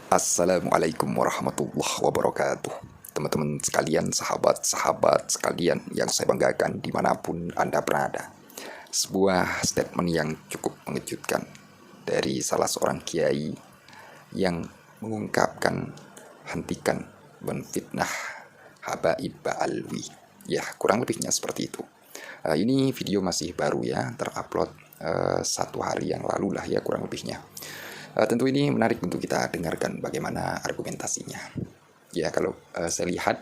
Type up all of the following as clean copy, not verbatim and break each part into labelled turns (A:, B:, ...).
A: Assalamualaikum warahmatullahi wabarakatuh. Teman-teman sekalian, sahabat-sahabat sekalian yang saya banggakan dimanapun Anda berada. Sebuah statement yang cukup mengejutkan dari salah seorang kiai yang mengungkapkan hentikan menfitnah Habaib Ba'alwi. Ya, kurang lebihnya seperti itu. Ini video masih baru ya, terupload 1 hari yang lalu lah ya kurang lebihnya. Tentu ini menarik untuk kita dengarkan bagaimana argumentasinya. Ya, kalau saya lihat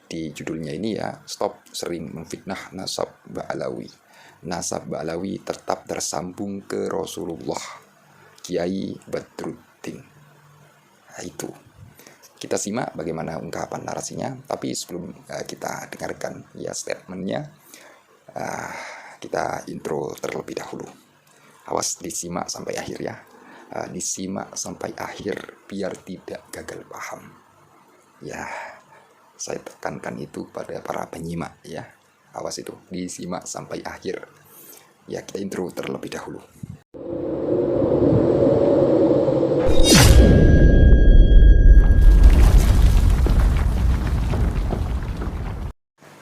A: di judulnya ini ya, stop sering memfitnah nasab Ba'alawi. Nasab Ba'alawi tetap tersambung ke Rasulullah Kiai Badruddin. Nah, itu. Kita simak bagaimana ungkapan narasinya, tapi sebelum kita dengarkan ya statementnya, kita intro terlebih dahulu. Awas disimak sampai akhir ya. Disimak sampai akhir biar tidak gagal paham. Ya, saya tekankan itu pada para penyimak ya. Awas itu, disimak sampai akhir. Ya, kita intro terlebih dahulu.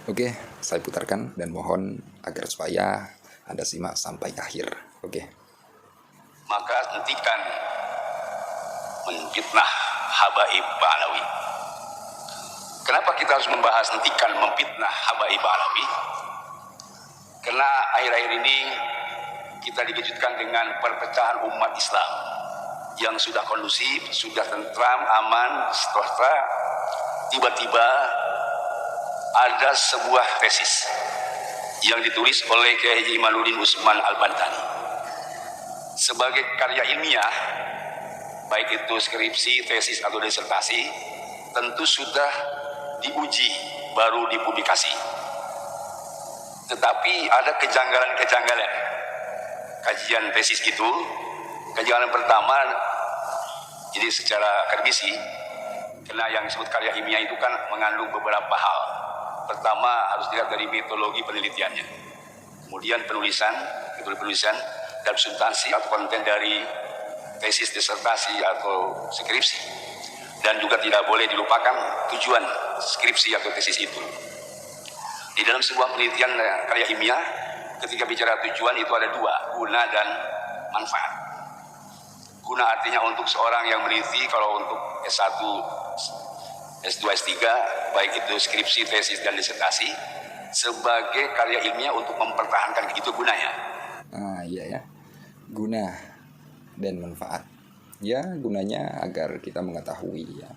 A: Oke, saya putarkan dan mohon agar supaya Anda simak sampai akhir. Oke.
B: Maka hentikan memfitnah Habaib Ba'alawi. Kenapa kita harus membahas hentikan memfitnah Habaib Ba'alawi? Karena akhir-akhir ini kita dikejutkan dengan perpecahan umat Islam yang sudah kondusif, sudah tentram, aman, sejahtera. Tiba-tiba ada sebuah tesis yang ditulis oleh Kiai Haji Imaluddin Usman Al-Bantani sebagai karya ilmiah, baik itu skripsi, tesis atau disertasi, tentu sudah diuji baru dipublikasi. Tetapi ada kejanggalan-kejanggalan kajian tesis itu. Kejanggalan pertama, jadi secara akademisi, karena yang disebut karya ilmiah itu kan mengandung beberapa hal. Pertama harus dilihat dari metodologi penelitiannya, kemudian penulisan dan substansi atau konten dari tesis, disertasi atau skripsi, dan juga tidak boleh dilupakan tujuan skripsi atau tesis itu. Di dalam sebuah penelitian karya ilmiah, ketika bicara tujuan itu ada dua, guna dan manfaat. Guna artinya untuk seorang yang meneliti, kalau untuk S1, S2, S3, baik itu skripsi, tesis dan disertasi, sebagai karya ilmiah untuk mempertahankan, itu gunanya.
A: Iya ya, guna dan manfaat. Ya, gunanya agar kita mengetahui ya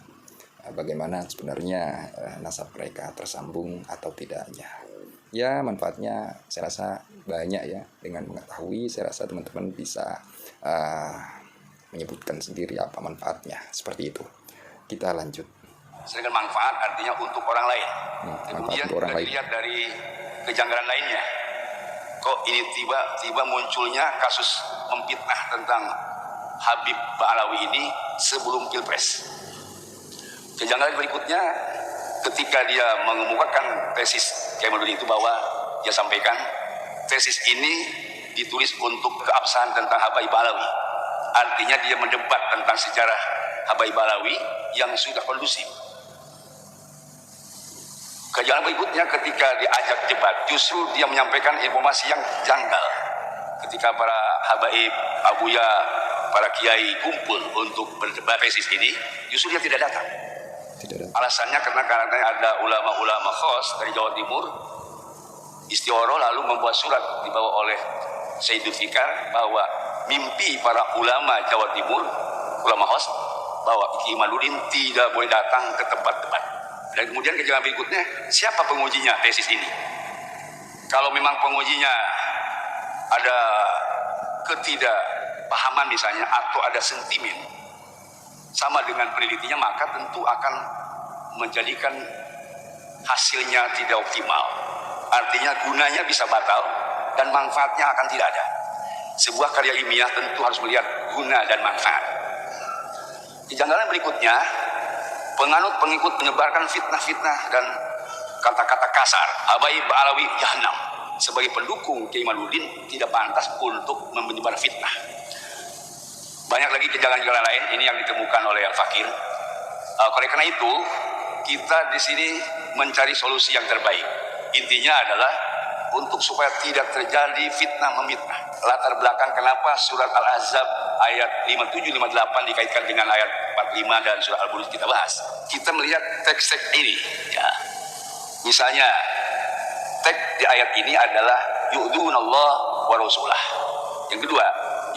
A: bagaimana sebenarnya nasab mereka tersambung atau tidaknya. Ya, manfaatnya saya rasa banyak ya. Dengan mengetahui, saya rasa teman-teman bisa menyebutkan sendiri apa manfaatnya. Seperti itu. Kita lanjut.
B: Sedangkan manfaat artinya untuk orang lain. Kemudian
A: orang lain.
B: Dilihat dari kejanggalan lainnya. Kok ini tiba-tiba munculnya kasus memfitnah tentang Habib Ba'alawi ini sebelum Pilpres. Kejanggalan berikutnya, ketika dia mengemukakan tesis Kemaludin itu, bahwa dia sampaikan tesis ini ditulis untuk keabsahan tentang Habaib Ba'alawi. Artinya dia mendebat tentang sejarah Habaib Ba'alawi yang sudah kondusif. Kejanggalan berikutnya, ketika diajak debat, justru dia menyampaikan informasi yang janggal. Ketika para habaib, abuya, para kiai kumpul untuk berdebat tesis ini, justru dia tidak datang. Alasannya karena ada ulama-ulama khos dari Jawa Timur istioro, lalu membuat surat dibawa oleh Sayyidul Fikar bahwa mimpi para ulama Jawa Timur, ulama khos, bahwa Kiai Imaluddin tidak boleh datang ke tempat debat. Dan kemudian kejanggalan berikutnya, siapa pengujinya tesis ini? Kalau memang pengujinya ada ketidakpahaman misalnya, atau ada sentimen sama dengan penelitinya, maka tentu akan menjadikan hasilnya tidak optimal. Artinya gunanya bisa batal dan manfaatnya akan tidak ada. Sebuah karya ilmiah tentu harus melihat guna dan manfaat. Kejanggalan berikutnya, penganut pengikut menyebarkan fitnah-fitnah dan kata-kata kasar. Habaib Ba'alawi Jahannam. Sebagai pendukung Kiai Imaluddin tidak pantas untuk menyebar fitnah. Banyak lagi kejanggalan-kejanggalan lain ini yang ditemukan oleh Al-Fakir. Oleh karena itu, kita di sini mencari solusi yang terbaik. Intinya adalah untuk supaya tidak terjadi fitnah memitnah. Latar belakang kenapa surat Al-Ahzab ayat 57-58 dikaitkan dengan ayat 45 dan surat Al-Buruj kita bahas. Kita melihat teks-teks ini, ya. Misalnya, teks di ayat ini adalah yu'dunallah wa rasulah. Yang kedua,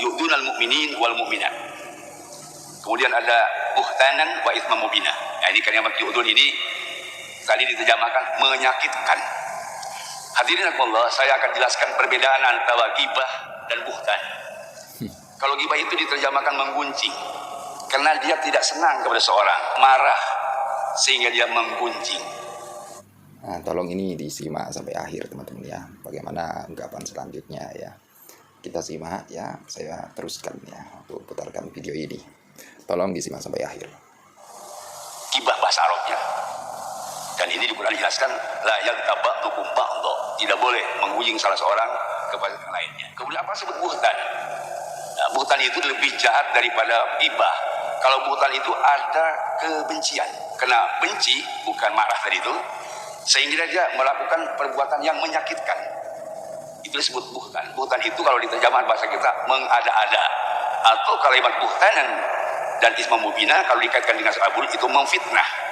B: yu'dunal mu'minin wal mu'minat. Kemudian ada buhtanan wa ithman mubina. Nah, ini kalimat yu'dun ini tadi diterjemahkan menyakitkan. Hadirin Allah, saya akan jelaskan perbedaan antara gibah dan buhtan. Kalau gibah itu diterjemahkan menggunjing, karena dia tidak senang kepada seorang, marah sehingga dia menggunjing.
A: Nah, tolong ini disimak sampai akhir teman-teman ya. Bagaimana ungkapan selanjutnya ya. Kita simak ya, saya teruskan ya untuk putarkan video ini. Tolong disimak sampai akhir.
B: Gibah bahasa Arabnya. Dan ini di Quran dijelaskan la yagtabatukum ba'dha. Tidak boleh menggunjing salah seorang kepada yang lainnya. Kemudian apa sebut buhtan? Nah, buhtan itu lebih jahat daripada gibah. Kalau buhtan itu ada kebencian. Karena benci bukan marah tadi itu, sehingga dia melakukan perbuatan yang menyakitkan. Itu disebut buhtan. Buhtan itu kalau diterjemahkan bahasa kita mengada-ada. Atau kalimat buhtanan dan isma mubina kalau dikaitkan dengan Al-Buruj itu memfitnah.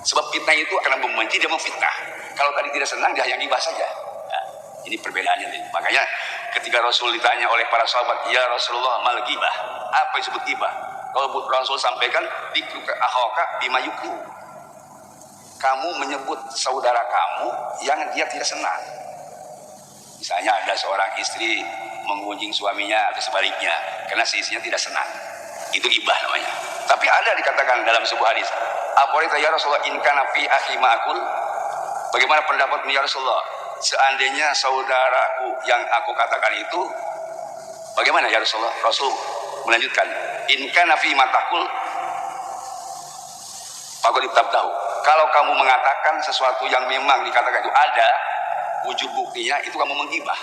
B: Sebab fitnah itu akan membenci, dia memfitnah. Kalau tadi tidak senang, dia hanya gibah saja. Nah, ini perbedaannya. Makanya ketika Rasul ditanya oleh para sahabat, ya Rasulullah mal gibah, apa yang disebut gibah? Kalau Rasul sampaikan dikruka ahoka bima yukru, kamu menyebut saudara kamu yang dia tidak senang. Misalnya ada seorang istri menggunjing suaminya atau sebaliknya karena si istrinya tidak senang, itu gibah namanya. Tapi ada dikatakan dalam sebuah hadis, Aporita ya Rasulullah in kana fi akhi ma'akul. Bagaimana pendapatmu ya Rasulullah? Seandainya saudaraku yang aku katakan itu, bagaimana ya Rasulullah? Rasul melanjutkan, in kana fi matakul faqad tabtahu. Kalau kamu mengatakan sesuatu yang memang dikatakan itu ada, wujud buktinya itu kamu menggibah.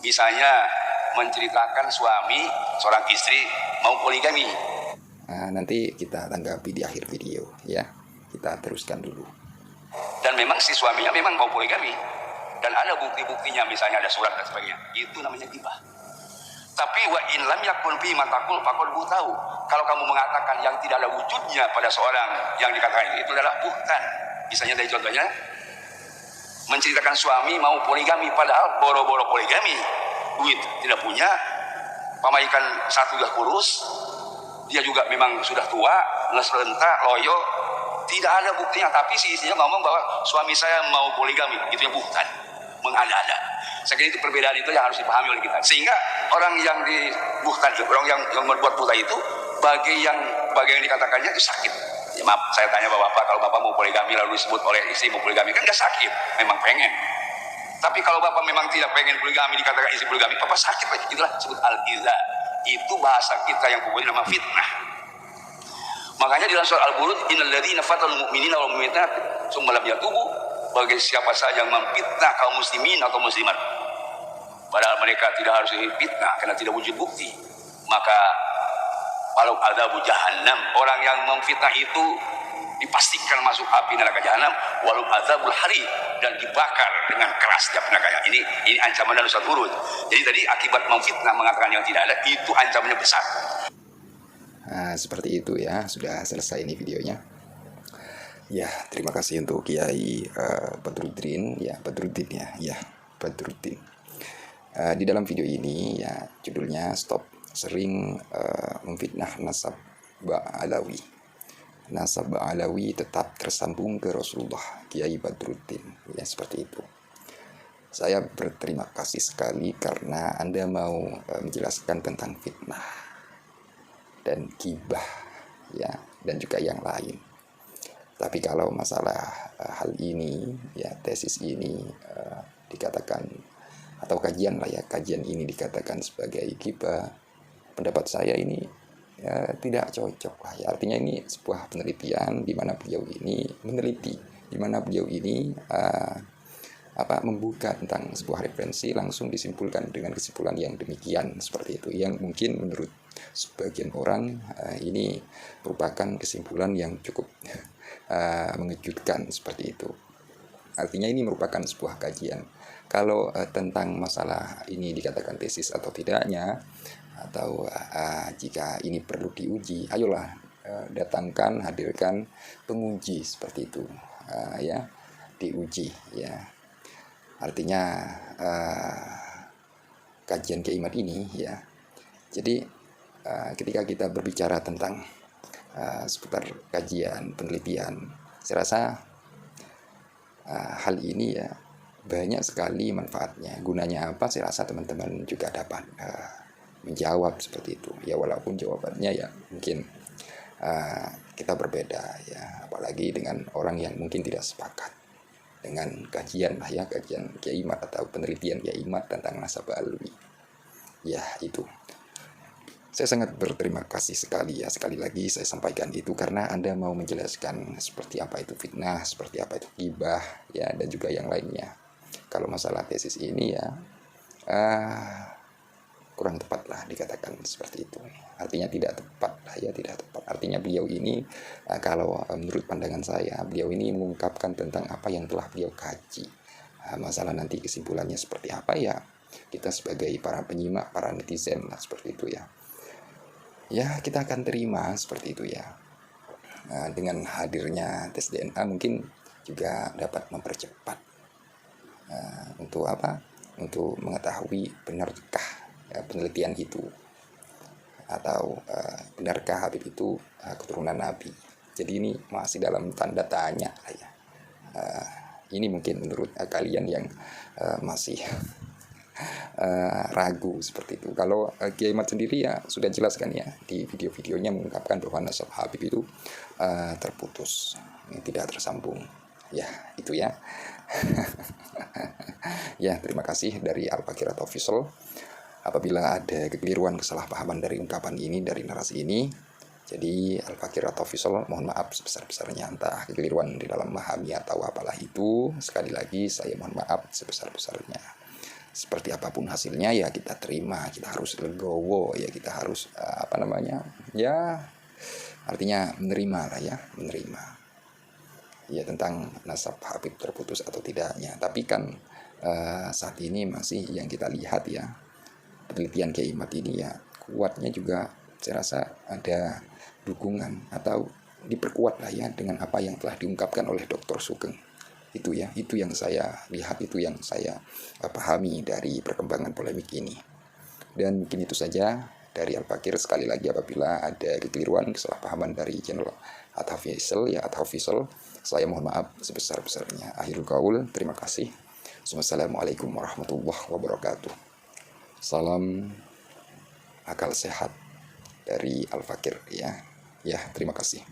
B: Misalnya menceritakan suami seorang istri mau poligami.
A: Nah, nanti kita tanggapi di akhir video ya. Kita teruskan dulu.
B: Dan memang si suaminya memang mau poligami dan ada bukti-buktinya, misalnya ada surat dan sebagainya. Itu namanya gibah. Tapi wa in lam yakun fi matakul faqad tahu. Kalau kamu mengatakan yang tidak ada wujudnya pada seorang yang dikatakan itu adalah buhtan. Misalnya dari contohnya menceritakan suami mau poligami padahal boro-boro poligami, duit tidak punya, pamajikan satu sudah kurus, dia juga memang sudah tua, ngeslenta, loyo, tidak ada buktinya, tapi si istrinya ngomong bahwa suami saya mau poligami, itu yang buhtan, mengada-ada. Saya kira itu perbedaan itu yang harus dipahami oleh kita. Sehingga orang yang dibuhtan, orang yang membuat buta itu, bagi yang dikatakannya itu sakit. Ya, maaf, saya tanya bapak, kalau bapak mau poligami lalu disebut oleh istri mau poligami, kan nggak sakit, memang pengen. Tapi kalau bapak memang tidak pengen poligami, dikatakan istri poligami, bapak sakit lagi. Itulah disebut al-iza. Itu bahasa kita yang pokoknya nama fitnah. Makanya di dalam surat Al-Buruj, innal ladzina fatanul mu'minina wal mu'minat tsumma lam yatubu, bagi siapa saja yang memfitnah kaum muslimin atau muslimat, padahal mereka tidak harus difitnah karena tidak wujud bukti, maka walau adzabu jahannam, orang yang memfitnah itu dipastikan masuk api neraka jahanam, walau adzabul hari, dan dibakar dengan keras di nerakanya. Ini ancaman dalam surat Buruj. Jadi tadi akibat memfitnah mengatakan yang tidak ada, itu ancamannya besar.
A: Nah, seperti itu ya. Sudah selesai ini videonya. Ya, terima kasih untuk Kiai Badruddin ya, Badruddin. Di dalam video ini ya judulnya stop sering memfitnah nasab Alawi. Nasab Alawi tetap tersambung ke Rasulullah, Kiai Badruddin ya, seperti itu. Saya berterima kasih sekali karena Anda mau menjelaskan tentang fitnah dan gibah ya, dan juga yang lain. Tapi kalau masalah hal ini ya, tesis ini dikatakan atau kajian lah ya, kajian ini dikatakan sebagai gibah, pendapat saya ini tidak cocok lah ya. Artinya ini sebuah penelitian di mana beliau ini meneliti, di mana beliau ini membuka tentang sebuah referensi, langsung disimpulkan dengan kesimpulan yang demikian, seperti itu, yang mungkin menurut sebagian orang ini merupakan kesimpulan yang cukup mengejutkan seperti itu. Artinya ini merupakan sebuah kajian. Kalau tentang masalah ini dikatakan tesis atau tidaknya, atau jika ini perlu diuji, ayolah datangkan, hadirkan penguji seperti itu, ya, diuji, ya. Artinya kajian Kiai ini, ya. Jadi ketika kita berbicara tentang seputar kajian, penelitian, saya rasa hal ini ya banyak sekali manfaatnya. Gunanya apa? Saya rasa teman-teman juga dapat menjawab seperti itu. Ya walaupun jawabannya ya mungkin kita berbeda ya, apalagi dengan orang yang mungkin tidak sepakat dengan kajian lah ya, kajian Kiai Imad atau penelitian Kiai Imad tentang nasab alwi. Ya itu. Saya sangat berterima kasih sekali ya, sekali lagi saya sampaikan itu karena Anda mau menjelaskan seperti apa itu fitnah, seperti apa itu ghibah, ya, dan juga yang lainnya. Kalau masalah tesis ini ya kurang tepat lah dikatakan seperti itu. Artinya tidak tepat lah ya, tidak tepat. Artinya beliau ini kalau menurut pandangan saya, beliau ini mengungkapkan tentang apa yang telah beliau kaji. Masalah nanti kesimpulannya seperti apa ya, kita sebagai para penyimak, para netizen lah seperti itu ya. Ya kita akan terima seperti itu ya. Dengan hadirnya tes DNA mungkin juga dapat mempercepat untuk apa? Untuk mengetahui benarkah penelitian itu, atau benarkah Habib itu keturunan Nabi. Jadi ini masih dalam tanda tanya ya. Ini mungkin menurut kalian yang masih ragu seperti itu. Kalau Kiai Mat sendiri ya sudah jelaskan ya di video-videonya, mengungkapkan bahwa nasab Habib itu terputus, tidak tersambung. Ya itu ya. Ya terima kasih dari Al-Fakir Official. Apabila ada kekeliruan, kesalahpahaman dari ungkapan ini, dari narasi ini, jadi Al-Fakir Official mohon maaf sebesar-besarnya, entah kekeliruan di dalam memahami atau apalah itu. Sekali lagi saya mohon maaf sebesar-besarnya. Seperti apapun hasilnya ya kita terima, kita harus legowo ya, kita harus ya artinya menerima lah ya, menerima ya tentang nasab Habib terputus atau tidaknya. Tapi kan saat ini masih yang kita lihat ya, penelitian Kiai Imad ini ya kuatnya juga saya rasa ada dukungan atau diperkuat lah ya dengan apa yang telah diungkapkan oleh Dr. Sugeng. Itu ya, itu yang saya lihat, itu yang saya pahami dari perkembangan polemik ini. Dan mungkin itu saja dari Al-Fakir. Sekali lagi apabila ada kekeliruan, kesalahpahaman dari channel At-Hafizel ya, At-Hafizel, saya mohon maaf sebesar-besarnya. Akhirul qaul, terima kasih. Wassalamualaikum warahmatullahi wabarakatuh. Salam akal sehat dari Al-Fakir ya. Ya, terima kasih.